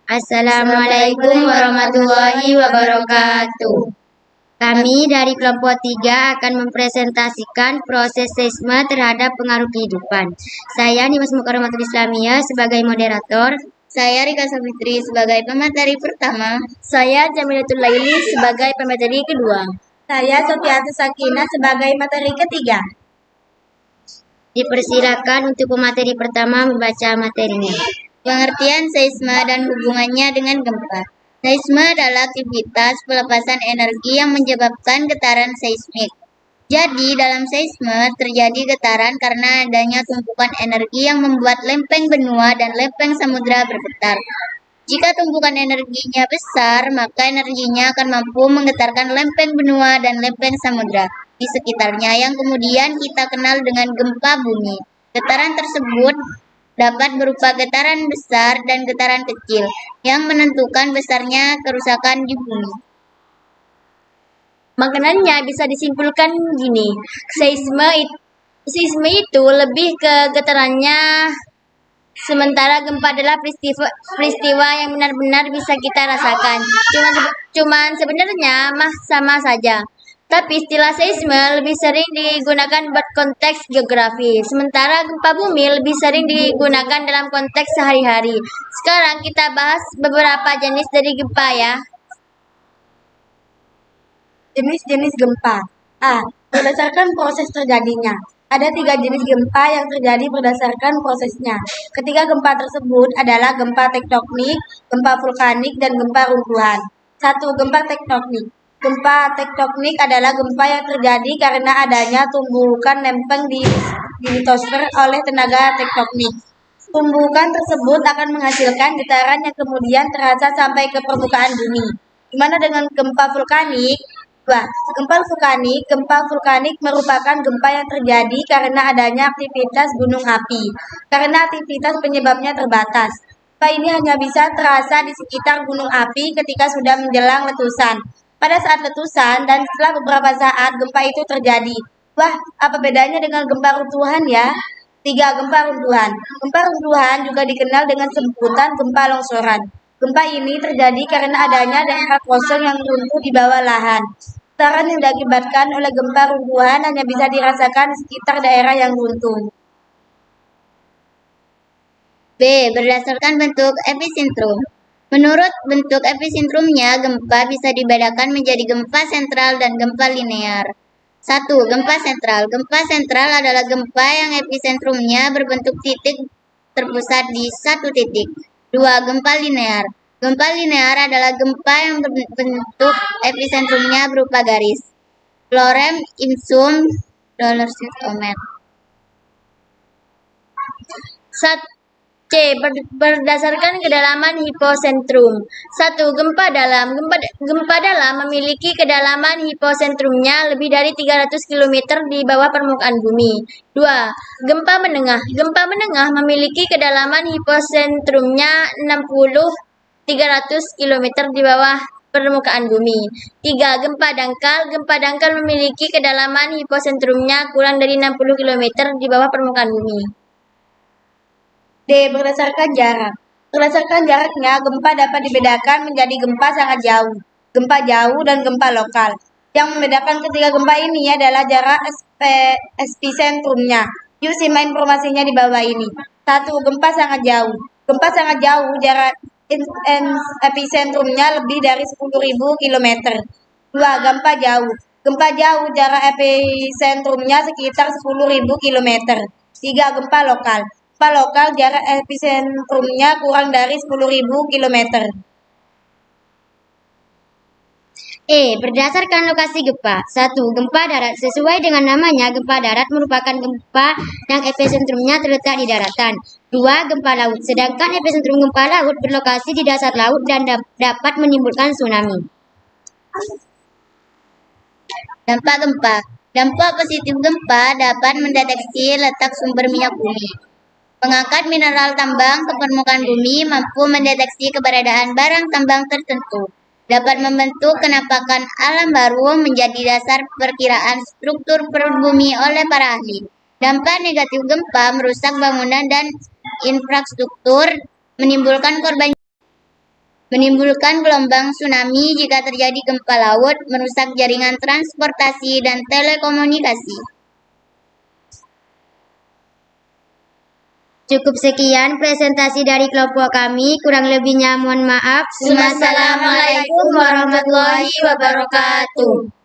Assalamualaikum warahmatullahi wabarakatuh. Kami dari kelompok 3 akan mempresentasikan proses seisme terhadap pengaruh kehidupan. Saya Nimas Mukarramatul Islamiyah sebagai moderator. Saya Rika Safitri sebagai pemateri pertama. Saya Jamilatul Laili sebagai pemateri kedua. Saya Sofiatul Sakinah sebagai materi ketiga. Dipersilakan untuk pemateri pertama membaca materinya. Pengertian seisme dan hubungannya dengan gempa. Seisme adalah aktivitas pelepasan energi yang menyebabkan getaran seismik. Jadi, dalam seisme terjadi getaran karena adanya tumpukan energi yang membuat lempeng benua dan lempeng samudra bergetar. Jika tumpukan energinya besar, maka energinya akan mampu menggetarkan lempeng benua dan lempeng samudra di sekitarnya yang kemudian kita kenal dengan gempa bumi. Getaran tersebut dapat berupa getaran besar dan getaran kecil yang menentukan besarnya kerusakan di bumi. Maknanya bisa disimpulkan gini, seisme itu lebih ke getarannya, sementara gempa adalah peristiwa yang benar-benar bisa kita rasakan. Cuman sebenarnya sama saja. Tapi istilah seisme lebih sering digunakan buat konteks geografi, sementara gempa bumi lebih sering digunakan dalam konteks sehari-hari. Sekarang kita bahas beberapa jenis dari gempa ya. Jenis-jenis gempa. A. Berdasarkan proses terjadinya. Ada 3 jenis gempa yang terjadi berdasarkan prosesnya. Ketiga gempa tersebut adalah gempa tektonik, gempa vulkanik, dan gempa runtuhan. 1. Gempa tektonik. Gempa tektonik adalah gempa yang terjadi karena adanya tumbukan lempeng di litosfer oleh tenaga tektonik. Tumbukan tersebut akan menghasilkan getaran yang kemudian terasa sampai ke permukaan bumi. Gimana dengan gempa vulkanik? Gempa vulkanik merupakan gempa yang terjadi karena adanya aktivitas gunung api. Karena aktivitas penyebabnya terbatas. Gempa ini hanya bisa terasa di sekitar gunung api ketika sudah menjelang letusan. Pada saat letusan dan setelah beberapa saat gempa itu terjadi. Apa bedanya dengan gempa runtuhan ya? 3. Gempa runtuhan. Gempa runtuhan juga dikenal dengan sebutan gempa longsoran. Gempa ini terjadi karena adanya daerah kosong yang runtuh di bawah lahan. Getaran yang diakibatkan oleh gempa runtuhan hanya bisa dirasakan di sekitar daerah yang runtuh. B. Berdasarkan bentuk epicentrum. Menurut bentuk epicentrumnya, gempa bisa dibedakan menjadi gempa sentral dan gempa linear. 1. Gempa sentral. Gempa sentral adalah gempa yang epicentrumnya berbentuk titik terpusat di satu titik. 2. Gempa linear. Gempa linear adalah gempa yang berbentuk epicentrumnya berupa garis. Lorem ipsum $omet. C. Berdasarkan kedalaman hipocentrum. 1. Gempa dalam. Gempa dalam memiliki kedalaman hipocentrumnya lebih dari 300 km di bawah permukaan bumi. 2. Gempa menengah. Gempa menengah memiliki kedalaman hipocentrumnya 300 km di bawah permukaan bumi. 3. Gempa dangkal. Gempa dangkal memiliki kedalaman hipocentrumnya kurang dari 60 km di bawah permukaan bumi. D. Berdasarkan jarak. Berdasarkan jaraknya, gempa dapat dibedakan menjadi gempa sangat jauh, gempa jauh, dan gempa lokal. Yang membedakan ketiga gempa ini adalah jarak epicentrumnya. Yuk simak informasinya di bawah ini. 1. Gempa sangat jauh. Gempa sangat jauh, jarak epicentrumnya lebih dari 10.000 km. 2. Gempa jauh. Gempa jauh, jarak epicentrumnya sekitar 10.000 km. 3. Gempa lokal. Gempa lokal, jarak epicentrumnya kurang dari 10.000 km. E. Berdasarkan lokasi gempa. 1. Gempa darat. Sesuai dengan namanya, gempa darat merupakan gempa yang epicentrumnya terletak di daratan. 2. Gempa laut. Sedangkan epicentrum gempa laut berlokasi di dasar laut dan dapat menimbulkan tsunami. Dampak gempa. Dampak positif gempa dapat mendeteksi letak sumber minyak bumi. Mengangkat mineral tambang ke permukaan bumi, mampu mendeteksi keberadaan barang tambang tertentu. Dapat membentuk penampakan alam baru menjadi dasar perkiraan struktur perut bumi oleh para ahli. Dampak negatif gempa merusak bangunan dan infrastruktur, menimbulkan korban. menimbulkan gelombang tsunami jika terjadi gempa laut, merusak jaringan transportasi dan telekomunikasi. Cukup sekian presentasi dari kelompok kami, kurang lebihnya mohon maaf. Wassalamualaikum warahmatullahi wabarakatuh.